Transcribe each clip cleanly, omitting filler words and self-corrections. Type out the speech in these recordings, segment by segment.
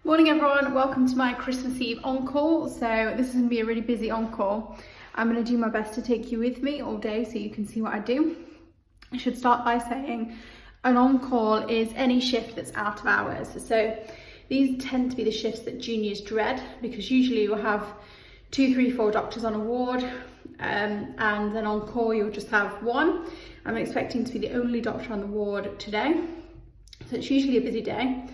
Morning everyone, welcome to my Christmas Eve on-call. So this is going to be a really busy on-call. I'm going to do my best to take you with me all day so you can see what I do. I should start by saying an on-call is any shift that's out of hours. So these tend to be the shifts that juniors dread, because usually you'll have 2, 3, 4 doctors on a ward, and then on call you'll just have one. I'm expecting to be the only doctor on the ward today, so it's usually a busy day.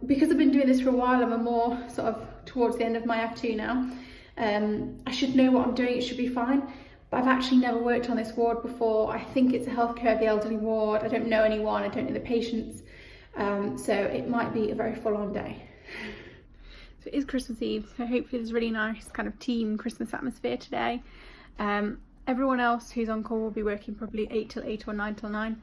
Because I've been doing this for a while, I'm more sort of towards the end of my F2 now. I should know what I'm doing, it should be fine, but I've actually never worked on this ward before. I think it's a healthcare of the elderly ward. I don't know anyone, I don't know the patients, so it might be a very full-on day. So it is Christmas Eve, so hopefully there's a really nice kind of team Christmas atmosphere today. Everyone else who's on call will be working probably 8 till 8 or 9 till 9.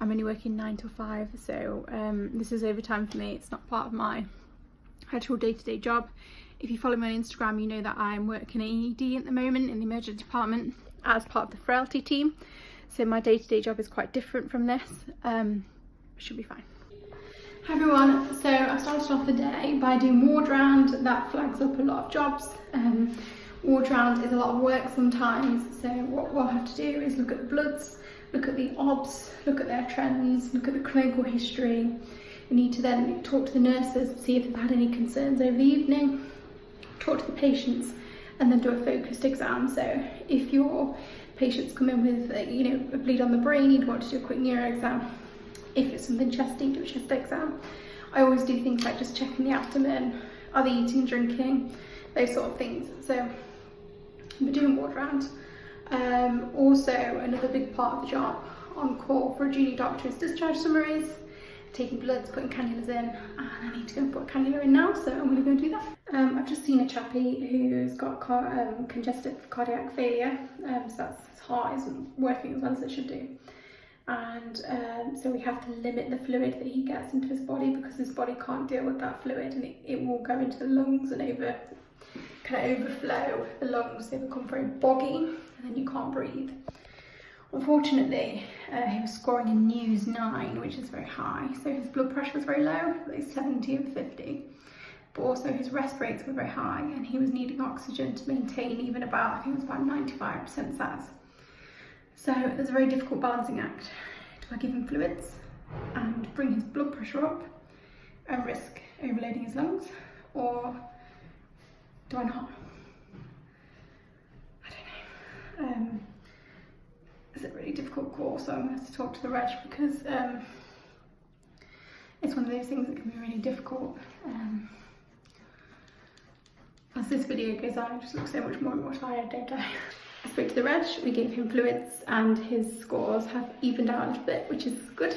I'm only working 9 till 5, so this is overtime for me. It's not part of my actual day-to-day job. If you follow me on Instagram, you know that I'm working in ED at the moment in the emergency department as part of the frailty team. So my day-to-day job is quite different from this. Should be fine. Hi everyone, so I started off the day by doing ward round. That flags up a lot of jobs. Ward round is a lot of work sometimes, so what we'll have to do is look at the bloods, look at the obs, look at their trends, look at the clinical history. We need to then talk to the nurses, see if they've had any concerns over the evening, talk to the patients, and then do a focused exam. So if your patients come in with a bleed on the brain, you'd want to do a quick neuro exam. If it's something chesty, do a chest exam. I always do things like just checking the abdomen, are they eating, drinking, those sort of things. So we're doing ward round. Also, another big part of the job on call for a junior doctor is discharge summaries, taking bloods, putting cannulas in, and I need to go and put a cannula in now, so I'm going to go and do that. I've just seen a chappie who's got congestive cardiac failure, so that's, his heart isn't working as well as it should do. And so we have to limit the fluid that he gets into his body, because his body can't deal with that fluid, and it will go into the lungs and overflow the lungs. They become very boggy and then you can't breathe. Unfortunately, he was scoring a News 9, which is very high, so his blood pressure was very low, like 70/50, but also his rest rates were very high, and he was needing oxygen to maintain even about, I think it was about 95% SAS. So there's a very difficult balancing act. Do I give him fluids and bring his blood pressure up and risk overloading his lungs, or do I not? I don't know. It's a really difficult call, so I'm going to have to talk to the reg, because it's one of those things that can be really difficult. As this video goes on, I just look so much more and more tired, don't I? I spoke to the reg, we gave him fluids, and his scores have evened out a little bit, which is good.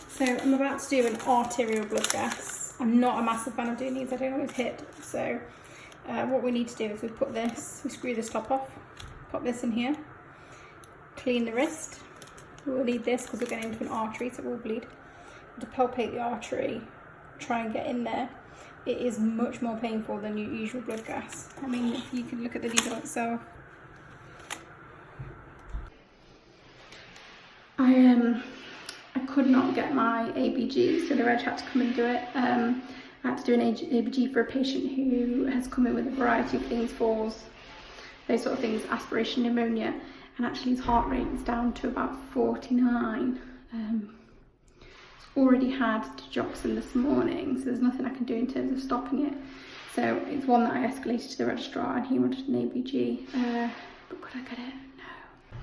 So I'm about to do an arterial blood gas. I'm not a massive fan of doing these, I don't always hit. So what we need to do is we screw this top off, pop this in here, clean the wrist. We'll need this because we're getting into an artery, so it will bleed. To palpate the artery, try and get in there. It is much more painful than your usual blood gas. I mean, if you can look at the needle itself. I could not get my ABG, so the reg had to come and do it. I had to do an ABG for a patient who has come in with a variety of things, falls, those sort of things, aspiration pneumonia, and actually his heart rate is down to about 49. Already had digoxin this morning, so there's nothing I can do in terms of stopping it. So it's one that I escalated to the registrar, and he wanted an ABG, but could I get it? No.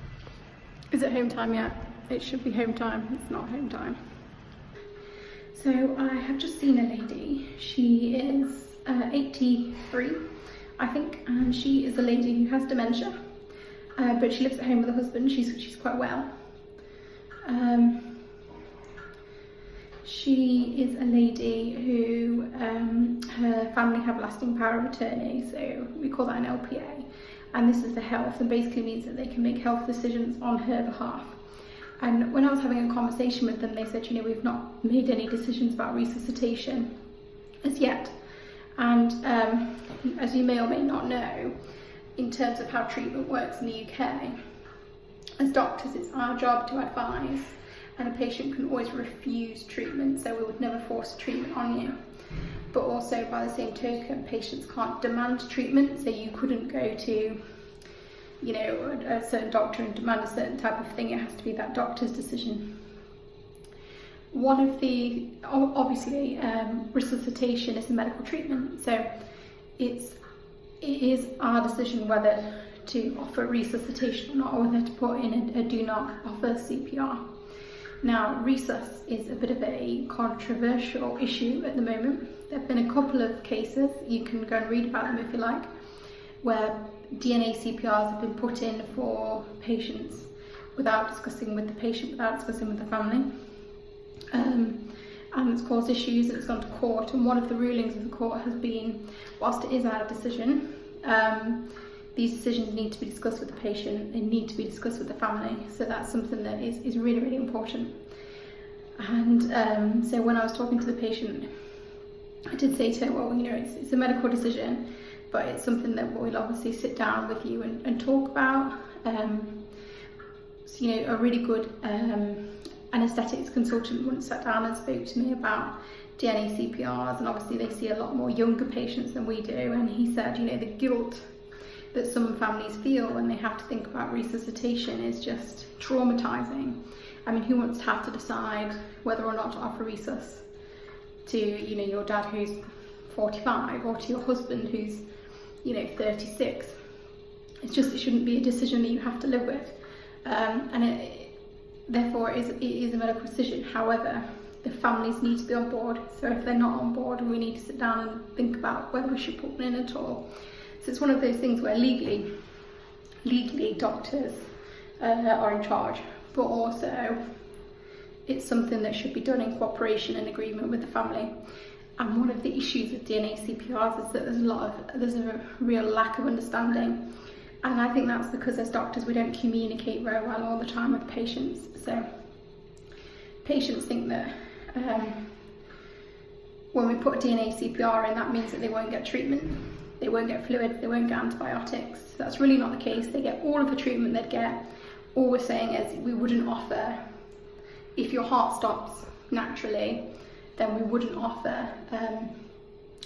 Is it home time yet? It should be home time. It's not home time. So I have just seen a lady. She is 83, I think, and she is a lady who has dementia, but she lives at home with her husband. She's quite well. She is a lady who her family have lasting power of attorney, so we call that an LPA, and this is the health, and basically means that they can make health decisions on her behalf. And when I was having a conversation with them, they said, we've not made any decisions about resuscitation as yet. And as you may or may not know, in terms of how treatment works in the UK, as doctors, it's our job to advise and a patient can always refuse treatment, so we would never force treatment on you. But also, by the same token, patients can't demand treatment, so you couldn't go to, you know, a certain doctor and demand a certain type of thing. It has to be that doctor's decision. One of the, obviously, resuscitation is a medical treatment, so it is our decision whether to offer resuscitation or not, or whether to put in a do not offer CPR. Now, resus is a bit of a controversial issue at the moment. There have been a couple of cases, you can go and read about them if you like, where DNA CPRs have been put in for patients without discussing with the patient, without discussing with the family. And it's caused issues, and it's gone to court, and one of the rulings of the court has been, whilst it is our decision, these decisions need to be discussed with the patient, they need to be discussed with the family, so that's something that is really, really important. And so when I was talking to the patient, I did say to her, well, you know, it's a medical decision, but it's something that we'll obviously sit down with you and talk about. So, you know, a really good anaesthetics consultant once sat down and spoke to me about DNA CPRs, and obviously they see a lot more younger patients than we do, and he said, you know, the guilt that some families feel when they have to think about resuscitation is just traumatizing. I mean, who wants to have to decide whether or not to offer resus to, you know, your dad who's 45, or to your husband who's, you know, 36? It's just, it shouldn't be a decision that you have to live with, and therefore it is a medical decision. However, the families need to be on board, so if they're not on board, we need to sit down and think about whether we should put one in at all. So it's one of those things where legally doctors are in charge, but also it's something that should be done in cooperation and agreement with the family. And one of the issues with DNA CPRs is that there's a real lack of understanding, and I think that's because as doctors we don't communicate very well all the time with patients. So patients think that when we put DNA CPR in, that means that they won't get treatment, they won't get fluids, they won't get antibiotics. That's really not the case. They get all of the treatment they'd get. All we're saying is we wouldn't offer, if your heart stops naturally, then we wouldn't offer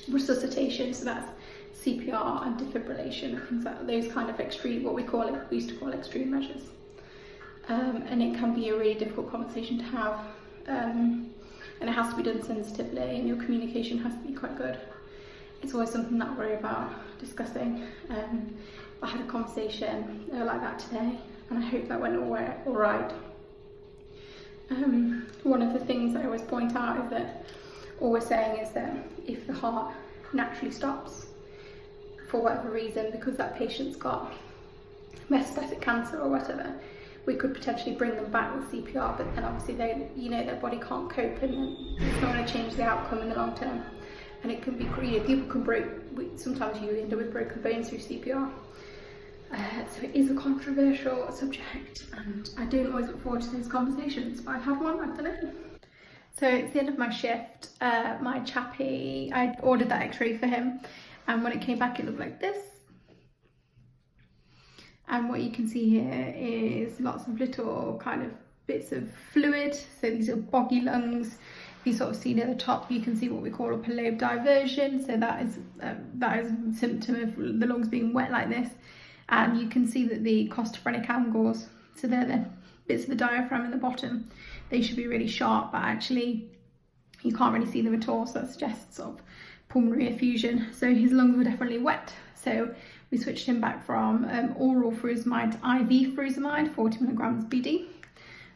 resuscitation. So that's CPR and defibrillation, things like those kind of extreme, what we used to call extreme measures. And it can be a really difficult conversation to have, and it has to be done sensitively, and your communication has to be quite good. It's always something that I worry about discussing. I had a conversation like that today, and I hope that went all right. One of the things I always point out is that all we're saying is that if the heart naturally stops for whatever reason, because that patient's got metastatic cancer or whatever, we could potentially bring them back with CPR, but then obviously their body can't cope, and it's not going to change the outcome in the long term. And it can be, people can break, sometimes you end up with broken bones through CPR. So it is a controversial subject, and I don't always look forward to those conversations, but I've had one, I've done it. So it's the end of my shift. My chappie, I ordered that x-ray for him, and when it came back it looked like this. And what you can see here is lots of little kind of bits of fluid. So these are boggy lungs. If you sort of see near the top, you can see what we call a lobe diversion. So that is a symptom of the lungs being wet like this. And you can see that the costophrenic angles, so they're the bits of the diaphragm in the bottom, they should be really sharp, but actually you can't really see them at all. So that suggests sort of pulmonary effusion. So his lungs were definitely wet. So we switched him back from oral furosemide to IV furosemide, 40 milligrams BD.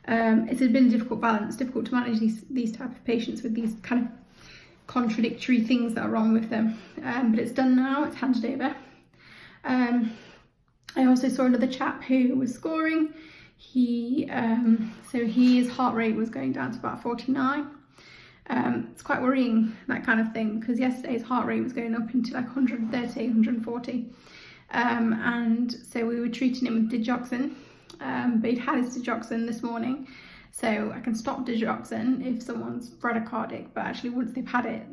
It's been a difficult balance, difficult to manage these type of patients with these kind of contradictory things that are wrong with them. But it's done now, it's handed over. I also saw another chap who was scoring. So his heart rate was going down to about 49. It's quite worrying, that kind of thing, because yesterday's heart rate was going up into like 130, 140. And so we were treating him with digoxin, but he'd had his digoxin this morning. So I can stop digoxin if someone's bradycardic, but actually once they've had it,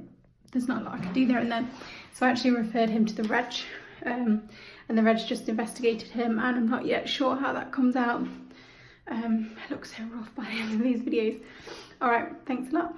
there's not a lot I can do there and then. So I actually referred him to the reg, and the reg just investigated him, and I'm not yet sure how that comes out. I look so rough by the end of these videos. All right, thanks a lot.